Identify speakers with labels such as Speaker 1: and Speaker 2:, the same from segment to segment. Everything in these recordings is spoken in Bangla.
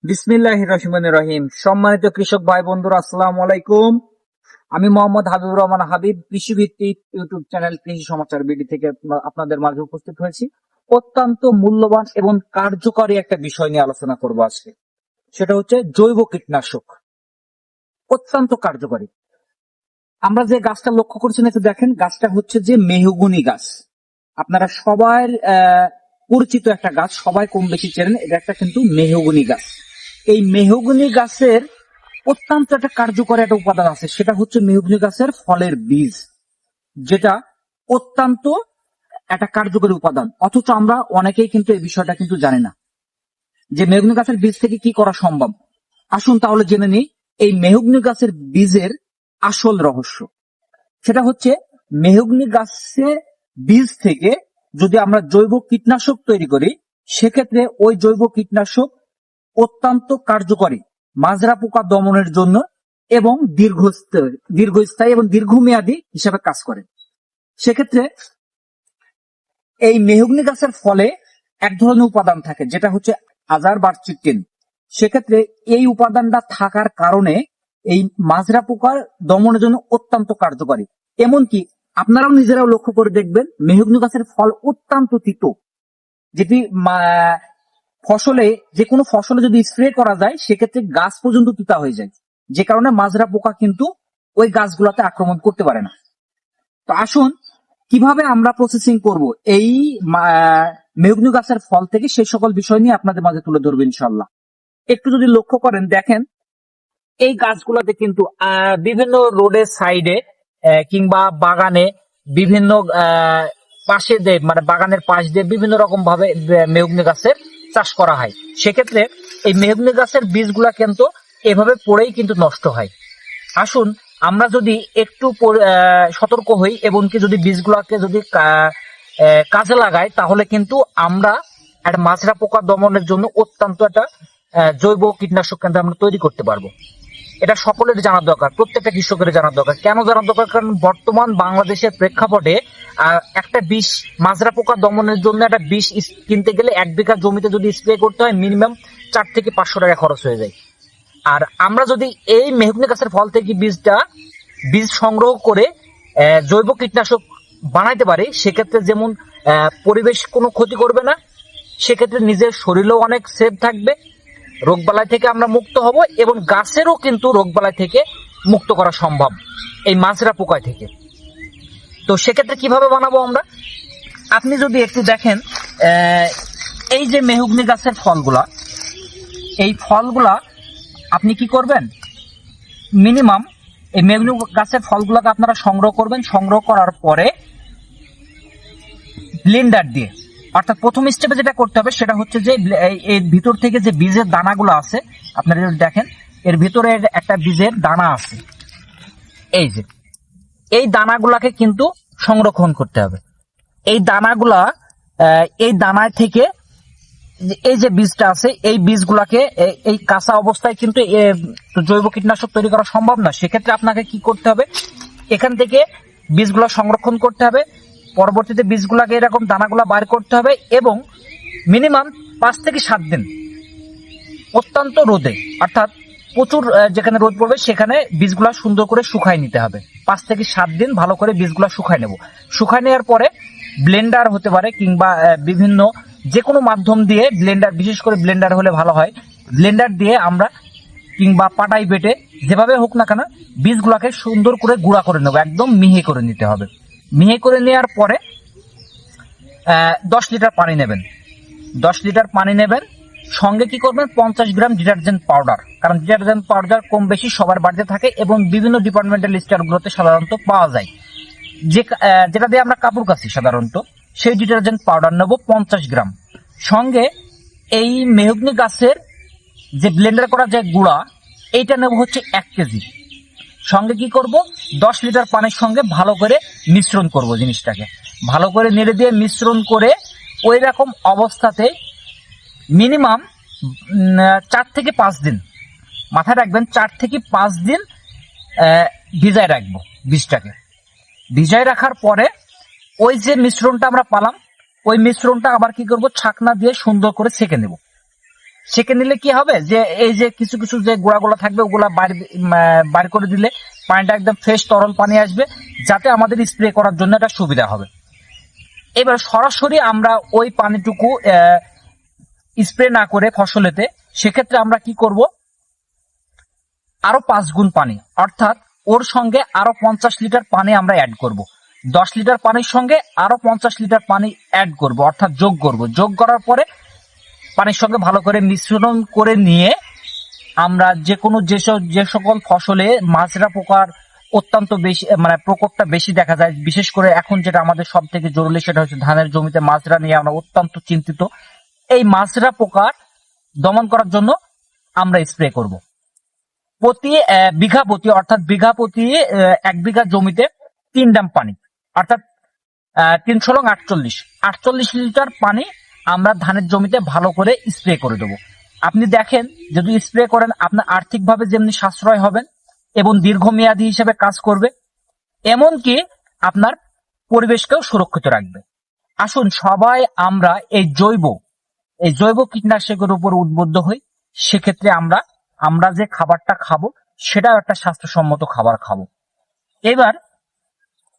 Speaker 1: বিসমিল্লাহির রহমানির রহিম। সম্মানিত কৃষক ভাই বন্ধুরা, আসসালামু আলাইকুম। আমি মোহাম্মদ হাবিবুর রহমান হাবিব, কৃষিভিত্তিক ইউটিউব চ্যানেল কৃষি সমাচার বিডি থেকে আপনাদের মাঝে উপস্থিত হয়েছি। অত্যন্ত মূল্যবান এবং কার্যকরী একটা বিষয় নিয়ে আলোচনা করব আজকে। সেটা হচ্ছে জৈব কীটনাশক। অত্যন্ত কার্যকরী। আমরা যে গাছটা লক্ষ্য করছি একটু দেখেন, গাছটা হচ্ছে যে মেহগনি গাছ। আপনারা সবাই পরিচিত একটা গাছ, সবাই কম বেশি চেনেন। এটা একটা কিন্তু মেহগনি গাছ। এই মেহগনি গাছের অত্যন্ত একটা কার্যকরী একটা উপাদান আছে, সেটা হচ্ছে মেহগনি গাছের ফলের বীজ, যেটা অত্যন্ত একটা কার্যকরী উপাদান। অথচ আমরা অনেকেই কিন্তু এই বিষয়টা কিন্তু জানি না যে মেহগনি গাছের বীজ থেকে কি করা সম্ভব। আসুন তাহলে জেনে নিই এই মেহগনি গাছের বীজের আসল রহস্য। সেটা হচ্ছে মেহগনি গাছের বীজ থেকে যদি আমরা জৈব কীটনাশক তৈরি করি, সেক্ষেত্রে ওই জৈব কীটনাশক অত্যন্ত কার্যকরী মাজরা পোকা দমনের জন্য এবং দীর্ঘস্থায়ী এবং দীর্ঘমেয়াদী হিসাবে কাজ করে। সেক্ষেত্রে এই মেহগনি গাছের ফলে এক ধরনের উপাদান থাকে, যেটা হচ্ছে আজারবার্চিটিন। সেক্ষেত্রে এই উপাদানটা থাকার কারণে এই মাজরা পোকার দমনের জন্য অত্যন্ত কার্যকরী। এমনকি আপনারাও নিজেরাও লক্ষ্য করে দেখবেন, মেহগনি গাছের ফল অত্যন্ত তিতো, যেটি ফসলে, যে কোনো ফসলে যদি স্প্রে করা যায় সেক্ষেত্রে গাছ পর্যন্ত তিতা হয়ে যায়, যে কারণে মাজরা পোকা কিন্তু ওই গাছগুলোতে আক্রমণ করতে পারে না। তো আসুন কিভাবে আমরা প্রসেসিং করব এই মেহগনি গাছের ফল থেকে, সেই সকল বিষয় নিয়ে আপনাদের মাঝে তুলে ধরবো ইনশাল্লাহ। একটু যদি লক্ষ্য করেন দেখেন, এই গাছগুলোতে কিন্তু বিভিন্ন রোডের সাইডে কিংবা বাগানে বিভিন্ন পাশে দিয়ে, মানে বাগানের পাশ দিয়ে বিভিন্ন রকম ভাবে মেহগনি গাছের চাষ করা হয়। সেক্ষেত্রে এই মেহগনি গাছের বীজগুলা কিন্তু এভাবে পড়েই কিন্তু নষ্ট হয়। আসুন আমরা যদি একটু সতর্ক হই এবং কি যদি বীজগুলাকে যদি কাজে লাগাই, তাহলে কিন্তু আমরা একটা মাজরা পোকা দমনের জন্য অত্যন্ত একটা জৈব কীটনাশক কিন্তু আমরা তৈরি করতে পারবো। এটা সকলের জানা দরকার, প্রত্যেকটা কৃষকের জানা দরকার। কেন জানা দরকার? কারণ বর্তমান বাংলাদেশের প্রেক্ষাপটে একটা বিষ, মাজরা পোকা দমনের জন্য একটা বিষ কিনতে গেলে 1 বিঘা জমিতে যদি স্প্রে করতে হয় মিনিমাম 4 থেকে 500 টাকা খরচ হয়ে যায়। আর আমরা যদি এই মেহগনি গাছের ফল থেকে বীজ সংগ্রহ করে জৈব কীটনাশক বানাইতে পারি, সেক্ষেত্রে যেমন পরিবেশ কোনো ক্ষতি করবে না, সেক্ষেত্রে নিজের শরীরেও অনেক সেফ থাকবে, রোগবালাই থেকে আমরা মুক্ত হব এবং গাছেরও কিন্তু রোগবালাই থেকে মুক্ত করা সম্ভব এই মাজরা পোকায় থেকে। তো সেক্ষেত্রে কিভাবে বানাবো আমরা, আপনি যদি একটু দেখেন, এই যে মেহগনি গাছের ফলগুলা, এই ফলগুলা আপনি কি করবেন, মিনিমাম এই মেহগনি গাছের ফলগুলাকে আপনারা সংগ্রহ করবেন। সংগ্রহ করার পরে ব্লেন্ডার দিয়ে, অর্থাৎ প্রথম স্টেপে যেটা করতে হবে সেটা হচ্ছে যে এর ভিতর থেকে যে বীজের দানাগুলো আছে, আপনারা যদি দেখেন এর ভিতরে একটা বীজের দানা আছে, এই যে এই দানাগুলাকে কিন্তু সংরক্ষণ করতে হবে। এই দানাগুলা, এই দানায় থেকে এই যে বীজটা আছে, এই বীজগুলাকে এই কাঁচা অবস্থায় কিন্তু জৈব কীটনাশক তৈরি করা সম্ভব না। সেক্ষেত্রে আপনাকে কি করতে হবে, এখান থেকে বীজগুলা সংরক্ষণ করতে হবে, পরবর্তীতে বীজগুলাকে এরকম দানাগুলা বার করতে হবে এবং মিনিমাম 5 থেকে 7 দিন অত্যন্ত রোদে, অর্থাৎ প্রচুর যেখানে রোদ পড়বে সেখানে বীজগুলা সুন্দর করে শুকায় নিতে হবে। 5 থেকে 7 দিন ভালো করে বীজগুলা শুকায় নেব। শুকায় নেওয়ার পরে ব্লেন্ডার হতে পারে কিংবা বিভিন্ন যে কোনো মাধ্যম দিয়ে, ব্লেন্ডার, বিশেষ করে ব্লেন্ডার হলে ভালো হয়, ব্লেন্ডার দিয়ে আমরা কিংবা পাটাই বেটে যেভাবে হোক না কেন বীজগুলাকে সুন্দর করে গুঁড়া করে নেব, একদম মিহি করে নিতে হবে। মিহি করে নেওয়ার পরে 10 লিটার পানি নেবেন। 10 লিটার পানি নেবেন, সঙ্গে কি করবেন, 50 গ্রাম ডিটারজেন্ট পাউডার। কারণ ডিটারজেন্ট পাউডার কম বেশি সবার বাড়িতে থাকে এবং বিভিন্ন ডিপার্টমেন্টাল স্টোরগুলোতে সাধারণত পাওয়া যায়, যেটা দিয়ে আমরা কাপড় কাচি সাধারণত, সেই ডিটারজেন্ট পাউডার নেব 50 গ্রাম। সঙ্গে এই মেহগনি গাছের যে ব্লেন্ডার করা যে গুঁড়া, এইটা নেব হচ্ছে 1 কেজি। সঙ্গে কি করব, 10 লিটার পানির সঙ্গে ভালো করে মিশ্রণ করব, জিনিসটাকে ভালো করে নেড়ে দিয়ে মিশ্রণ করে ওই রকম অবস্থাতে মিনিমাম 4 থেকে 5 দিন, মাথায় রাখবেন 4 থেকে 5 দিন ভিজায় রাখবো। বীজটাকে ভিজায় রাখার পরে ওই যে মিশ্রণটা আমরা পালাম, ওই মিশ্রণটা আবার কি করব, ছাকনা দিয়ে সুন্দর করে ছেঁকে নেব। সেকে নিলে কি হবে যে এই যে কিছু কিছু যে গোড়াগুলো থাকবে ওগুলা বাইর করে দিলে পানিটা একদম ফ্রেশ তরল পানি আসবে, যাতে আমাদের স্প্রে করার জন্য এটা সুবিধা হবে। এবার সরাসরি আমরা ওই পানিটুকু স্প্রে না করে ফসলেতে, সেক্ষেত্রে আমরা কি করব, আরো 5 গুণ পানি, অর্থাৎ ওর সঙ্গে আরো 50 লিটার পানি আমরা অ্যাড করব। 10 লিটার পানির সঙ্গে আরো 50 লিটার পানি অ্যাড করব, অর্থাৎ যোগ করব। যোগ করার পরে পানির সঙ্গে ভালো করে মিশ্রণ করে নিয়ে আমরা যে সকল ফসলে মাজরা পোকার অত্যন্ত বেশি মানে প্রকোপটা বেশি দেখা যায়, বিশেষ করে এখন যেটা আমাদের সব থেকে জরুরি সেটা হচ্ছে ধানের জমিতে মাজরা নিয়ে আমরা অত্যন্ত চিন্তিত। এই মাজরা পোকার দমন করার জন্য আমরা স্প্রে করব। প্রতি বিঘা প্রতি, অর্থাৎ বিঘা প্রতি 1 বিঘা জমিতে 3 ড্রাম পানি, অর্থাৎ 3 লং 48 লিটার পানি আমরা ধানের জমিতে ভালো করে স্প্রে করে দেবো। আপনি দেখেন, যদি স্প্রে করেন আপনার আর্থিকভাবে যেমনি সাশ্রয় হবেন এবং দীর্ঘমেয়াদী হিসেবে কাজ করবে, এমনকি আপনার পরিবেশকেও সুরক্ষিত রাখবে। আসুন সবাই আমরা এই জৈব কীটনাশকের উপর উদ্বুদ্ধ হই। সেক্ষেত্রে আমরা যে খাবারটা খাবো সেটাও একটা স্বাস্থ্যসম্মত খাবার খাবো। এবার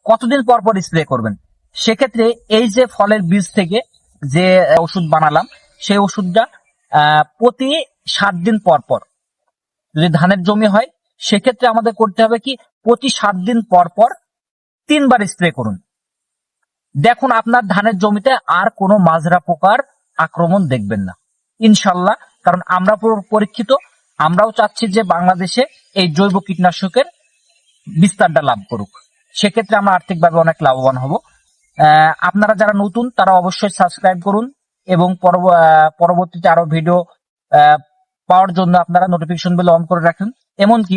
Speaker 1: কতদিন পর পর স্প্রে করবেন? সেক্ষেত্রে এই যে ফলের বীজ থেকে যে ওষুধ বানালাম, সেই ওষুধটা প্রতি 7 দিন পর পর, যদি ধানের জমি হয় সেক্ষেত্রে আমাদের করতে হবে কি, প্রতি 7 দিন পর পর 3 বার স্প্রে করুন। দেখুন আপনার ধানের জমিতে আর কোনো মাজরা পোকার আক্রমণ দেখবেন না ইনশাল্লাহ। কারণ আমরা পরীক্ষিত, আমরাও চাচ্ছি যে বাংলাদেশে এই জৈব কীটনাশকের বিস্তারটা লাভ করুক। সেক্ষেত্রে আমরা আর্থিকভাবে অনেক লাভবান হব। আপনারা যারা নতুন তারা অবশ্যই সাবস্ক্রাইব করুন এবং পরবর্তীতে আরো ভিডিও পাওয়ার জন্য আপনারা নোটিফিকেশন বেল অন করে রাখুন। এমনকি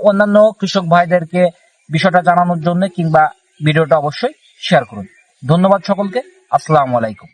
Speaker 1: অন্যান্য কৃষক ভাইদেরকে বিষয়টা জানানোর জন্য কিংবা ভিডিওটা অবশ্যই শেয়ার করুন। ধন্যবাদ সকলকে। আসসালামু আলাইকুম।